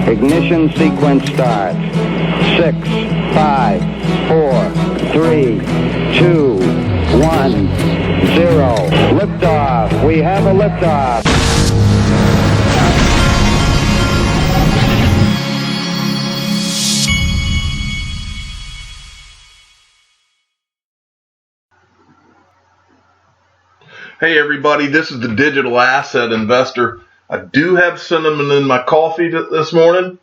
Ignition sequence starts. 6, 5, 4, 3, 2, 1, 0. Liftoff. We have a liftoff. Hey everybody, this is the Digital Asset Investor. I do have cinnamon in my coffee this morning,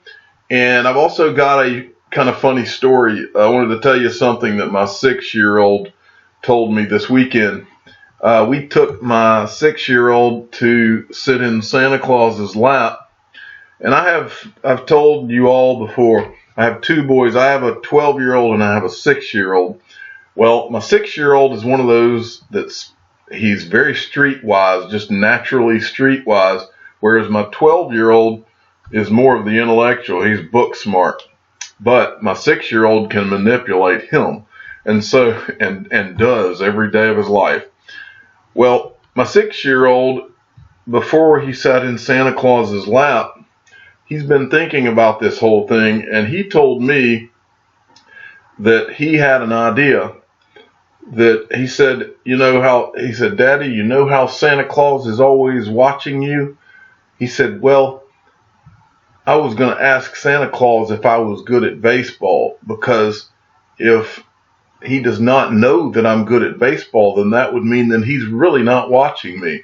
and I've also got a kind of funny story. I wanted to tell you something that my 6-year-old told me this weekend. We took my 6-year-old to sit in Santa Claus's lap, and I've told you all before, I have two boys. I have a 12-year-old and I have a 6-year-old. Well, my 6-year-old is one of those he's very streetwise, just naturally streetwise, whereas my 12-year-old is more of the intellectual. He's book smart. But my 6-year-old can manipulate him, and so and does every day of his life. Well, my 6-year-old, before he sat in Santa Claus's lap, he's been thinking about this whole thing, and he told me that he had an idea. That he said, Daddy, you know how Santa Claus is always watching you? He said, well, I was going to ask Santa Claus if I was good at baseball, because if he does not know that I'm good at baseball, then that would mean that he's really not watching me.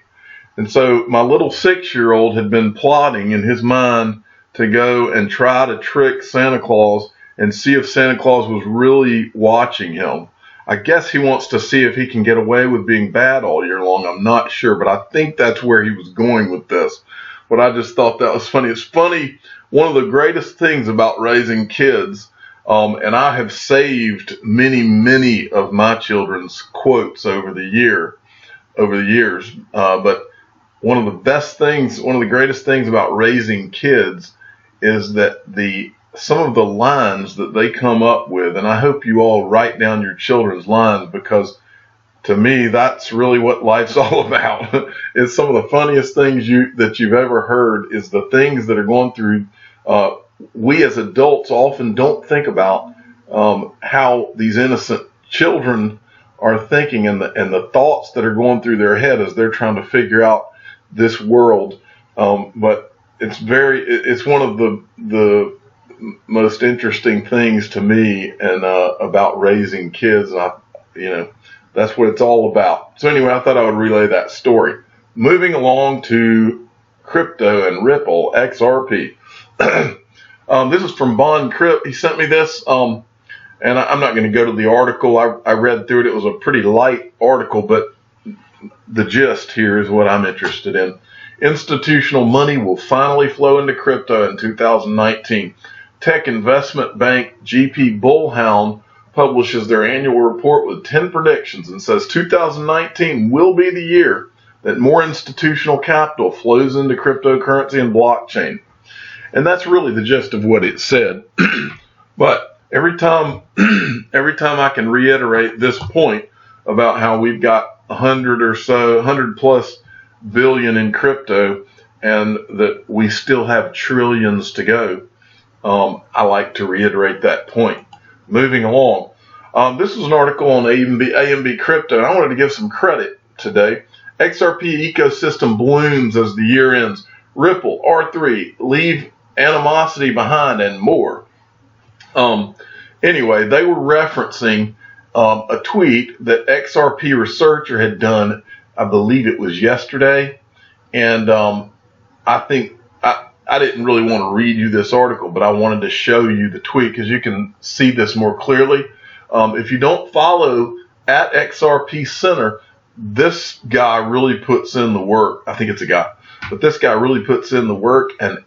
And so my little 6-year-old had been plotting in his mind to go and try to trick Santa Claus and see if Santa Claus was really watching him. I guess he wants to see if he can get away with being bad all year long. I'm not sure, but I think that's where he was going with this. But I just thought that was funny. It's funny, one of the greatest things about raising kids, and I have saved many of my children's quotes over the years, but one of the greatest things about raising kids is that some of the lines that they come up with, and I hope you all write down your children's lines, because to me, that's really what life's all about. It's some of the funniest things that you've ever heard is the things that are going through. We as adults often don't think about how these innocent children are thinking, and the thoughts that are going through their head as they're trying to figure out this world. But it's one of the most interesting things to me, and about raising kids, and that's what it's all about. So anyway, I thought I would relay that story. Moving along to crypto and Ripple, XRP. This is from Bond Crypt. He sent me this, and I'm not going to go to the article. I read through it. It was a pretty light article, but the gist here is what I'm interested in. Institutional money will finally flow into crypto in 2019. Tech investment bank GP Bullhound publishes their annual report with 10 predictions and says 2019 will be the year that more institutional capital flows into cryptocurrency and blockchain. And that's really the gist of what it said. But every time I can reiterate this point about how we've got 100 plus billion in crypto, and that we still have trillions to go, I like to reiterate that point. Moving along, this is an article on AMB Crypto, and I wanted to give some credit today. XRP ecosystem blooms as the year ends. Ripple, R3, leave animosity behind, and more. Anyway, they were referencing a tweet that XRP researcher had done, I believe it was yesterday, and I think I didn't really want to read you this article, but I wanted to show you the tweet because you can see this more clearly. If you don't follow at XRP Center, this guy really puts in the work. I think it's a guy, but this guy really puts in the work, and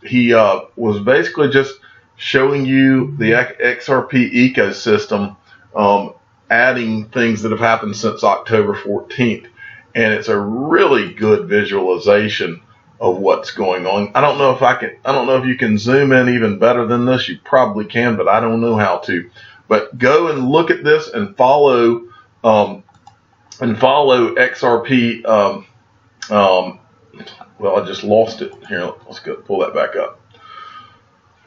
he was basically just showing you the XRP ecosystem, adding things that have happened since October 14th, and it's a really good visualization of what's going on. I don't know if you can zoom in even better than this. You probably can, but I don't know how to. But go and look at this and follow XRP. Well, I just lost it. Here, let's go pull that back up.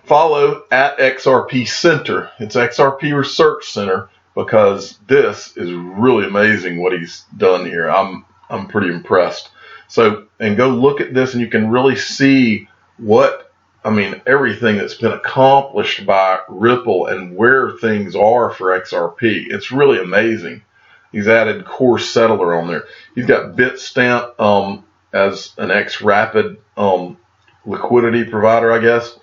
follow at XRP Center. It's XRP Research Center, because this is really amazing what he's done here. I'm pretty impressed. So, and go look at this and you can really see everything that's been accomplished by Ripple and where things are for XRP. It's really amazing. He's added Core Settler on there. He's got Bitstamp as an XRapid liquidity provider, I guess.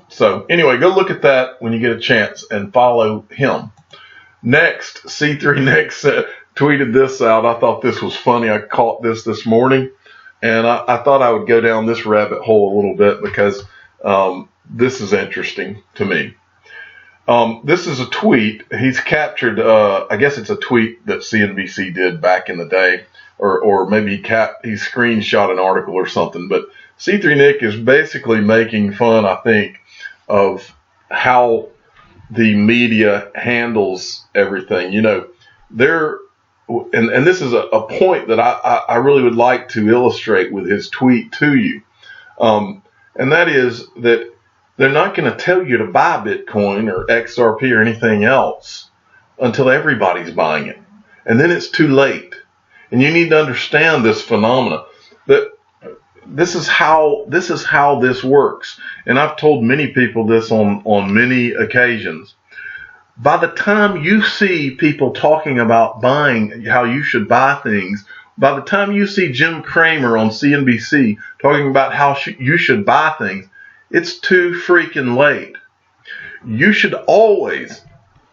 So anyway, go look at that when you get a chance and follow him. Next, C3 Next tweeted this out. I thought this was funny. I caught this morning, and I thought I would go down this rabbit hole a little bit because this is interesting to me. This is a tweet. He's captured, I guess it's a tweet that CNBC did back in the day, or maybe he screenshot an article or something. But C3 Nick is basically making fun, I think, of how the media handles everything. You know, and this is a point that I really would like to illustrate with his tweet to you. And that is that they're not going to tell you to buy Bitcoin or XRP or anything else until everybody's buying it. And then it's too late. And you need to understand this phenomena, that this is how this works. And I've told many people this on many occasions. By the time you see people talking about buying, how you should buy things, by the time you see Jim Cramer on CNBC talking about how you should buy things, it's too freaking late. You should always,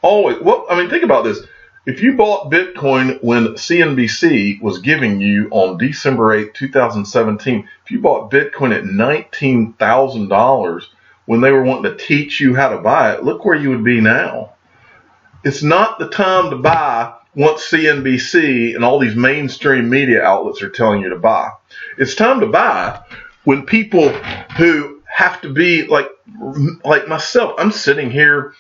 think about this. If you bought Bitcoin when CNBC was giving you on December 8, 2017, if you bought Bitcoin at $19,000 when they were wanting to teach you how to buy it, look where you would be now. It's not the time to buy once CNBC and all these mainstream media outlets are telling you to buy. It's time to buy when people who have to be like myself, I'm sitting here.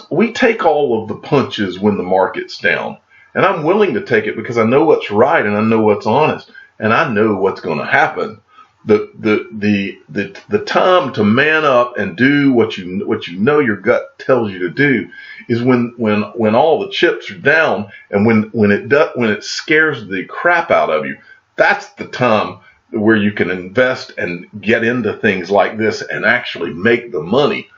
We take all of the punches when the market's down, and I'm willing to take it because I know what's right and I know what's honest and I know what's going to happen. The time to man up and do what you know your gut tells you to do is when all the chips are down, and when it scares the crap out of you. That's the time where you can invest and get into things like this and actually make the money.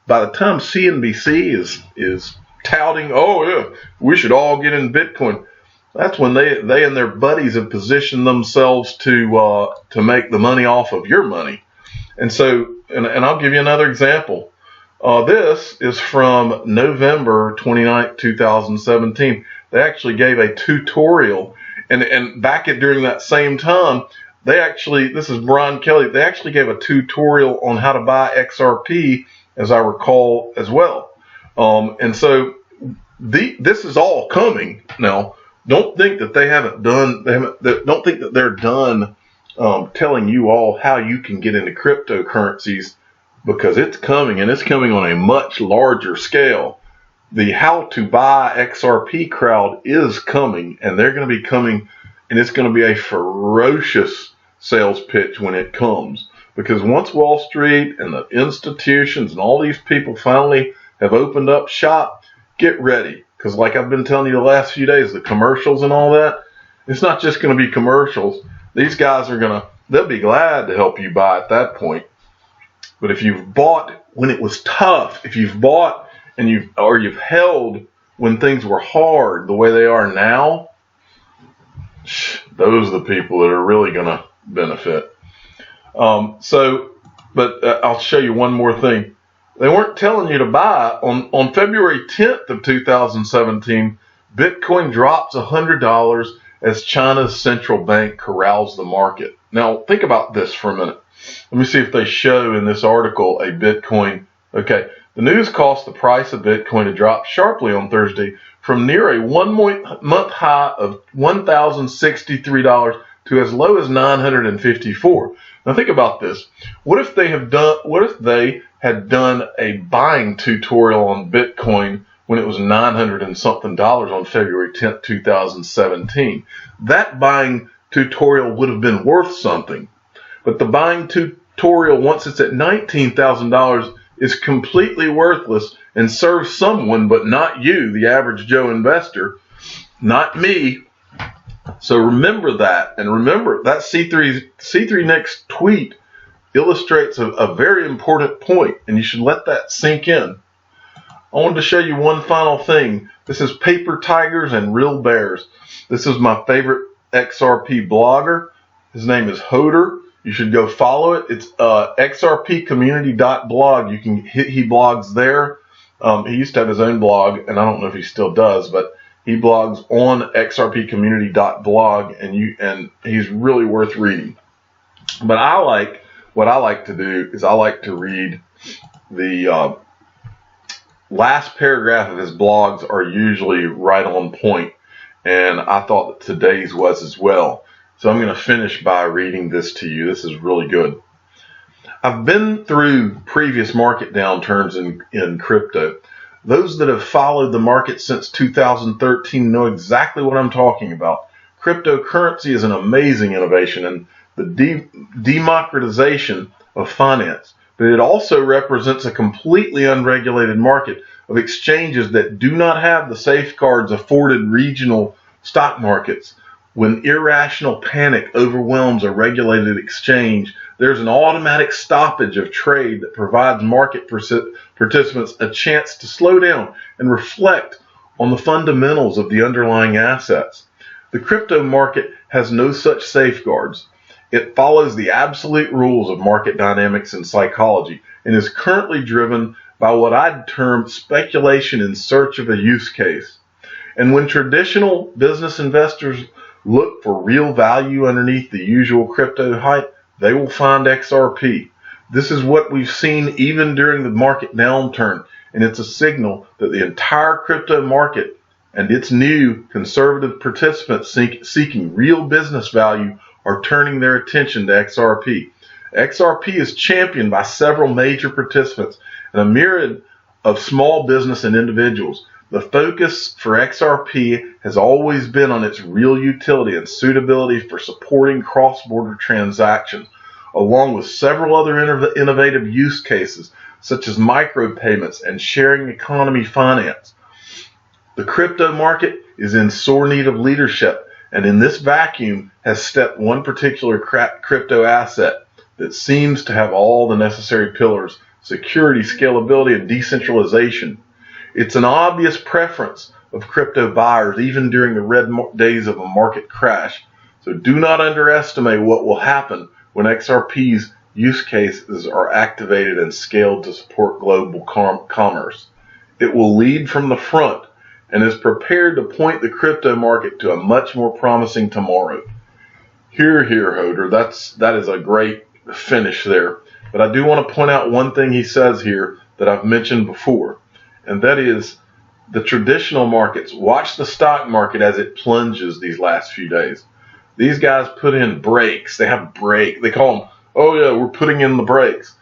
By the time CNBC is touting, oh yeah, we should all get in Bitcoin, that's when they and their buddies have positioned themselves to make the money off of your money. And so, and I'll give you another example. This is from November 29th, 2017. They actually gave a tutorial, and during that same time, this is Brian Kelly, they actually gave a tutorial on how to buy XRP, as I recall, as well. And so this is all coming now. Don't think that don't think that they're done telling you all how you can get into cryptocurrencies, because it's coming, and it's coming on a much larger scale. The how to buy XRP crowd is coming, and they're going to be coming, and it's going to be a ferocious sales pitch when it comes. Because once Wall Street and the institutions and all these people finally have opened up shop, get ready. Because like I've been telling you the last few days, the commercials and all that, it's not just going to be commercials. These guys they'll be glad to help you buy at that point. But if you've bought when it was tough, if you've bought and you've held when things were hard the way they are now, those are the people that are really going to benefit. I'll show you one more thing. They weren't telling you to buy. On February 10th of 2017, Bitcoin drops $100 as China's central bank corrals the market. Now, think about this for a minute. Let me see if they show in this article a Bitcoin. Okay, the news caused the price of Bitcoin to drop sharply on Thursday from near a 1 month high of $1,063 to as low as $954. Now think about this. What if they had done a buying tutorial on Bitcoin when it was $900 and something on February 10th, 2017? That buying tutorial would have been worth something. But the buying tutorial, once it's at $19,000, is completely worthless and serves someone, but not you, the average Joe investor, not me. So remember that, and remember that C3 Nick's tweet illustrates a very important point, and you should let that sink in. I wanted to show you one final thing. This is Paper Tigers and Real Bears. This is my favorite XRP blogger. His name is Hoder. You should go follow it. It's xrpcommunity.blog. He blogs there. He used to have his own blog, and I don't know if he still does, but he blogs on xrpcommunity.blog, and he's really worth reading. But what I like to do is I like to read the last paragraph of his blogs are usually right on point, and I thought that today's was as well. So I'm going to finish by reading this to you. This is really good. I've been through previous market downturns in crypto. Those that have followed the market since 2013 know exactly what I'm talking about. Cryptocurrency is an amazing innovation and the democratization of finance, but it also represents a completely unregulated market of exchanges that do not have the safeguards afforded regional stock markets. When irrational panic overwhelms a regulated exchange, there's an automatic stoppage of trade that provides market participants a chance to slow down and reflect on the fundamentals of the underlying assets. The crypto market has no such safeguards. It follows the absolute rules of market dynamics and psychology and is currently driven by what I'd term speculation in search of a use case. And when traditional business investors look for real value underneath the usual crypto hype, they will find XRP. This is what we've seen even during the market downturn, and it's a signal that the entire crypto market and its new conservative participants seeking real business value are turning their attention to XRP. XRP is championed by several major participants and a myriad of small business and individuals. The focus for XRP has always been on its real utility and suitability for supporting cross-border transactions, along with several other innovative use cases, such as micropayments and sharing economy finance. The crypto market is in sore need of leadership, and in this vacuum has stepped one particular crypto asset that seems to have all the necessary pillars: security, scalability, and decentralization. It's an obvious preference of crypto buyers even during the red days of a market crash. So do not underestimate what will happen when XRP's use cases are activated and scaled to support global commerce. It will lead from the front and is prepared to point the crypto market to a much more promising tomorrow. Here, Hoder. That is a great finish there. But I do want to point out one thing he says here that I've mentioned before, and that is the traditional markets. Watch the stock market as it plunges these last few days. These guys put in brakes. They have brake. They call them, oh yeah, we're putting in the brakes.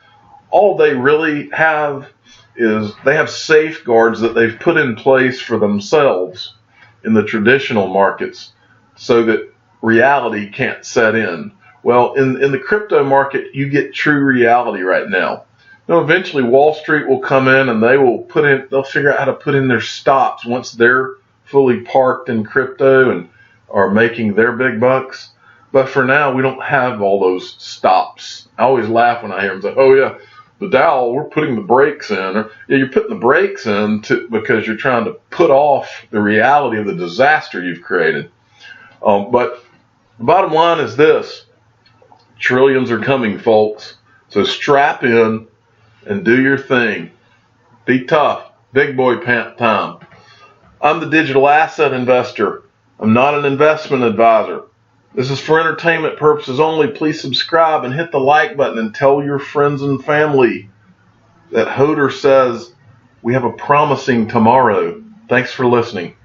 All they really have is they have safeguards that they've put in place for themselves in the traditional markets so that reality can't set in. Well, in the crypto market, you get true reality right now. Now, eventually Wall Street will come in and they'll figure out how to put in their stops once they're fully parked in crypto and are making their big bucks. But for now, we don't have all those stops. I always laugh when I hear them say, oh yeah, the Dow, we're putting the brakes in. Or, yeah, you're putting the brakes in because you're trying to put off the reality of the disaster you've created. But the bottom line is this: trillions are coming, folks. So strap in and do your thing. Be tough. Big boy pant time. I'm the digital asset investor. I'm not an investment advisor. This is for entertainment purposes only. Please subscribe and hit the like button and tell your friends and family that Hoder says we have a promising tomorrow. Thanks for listening.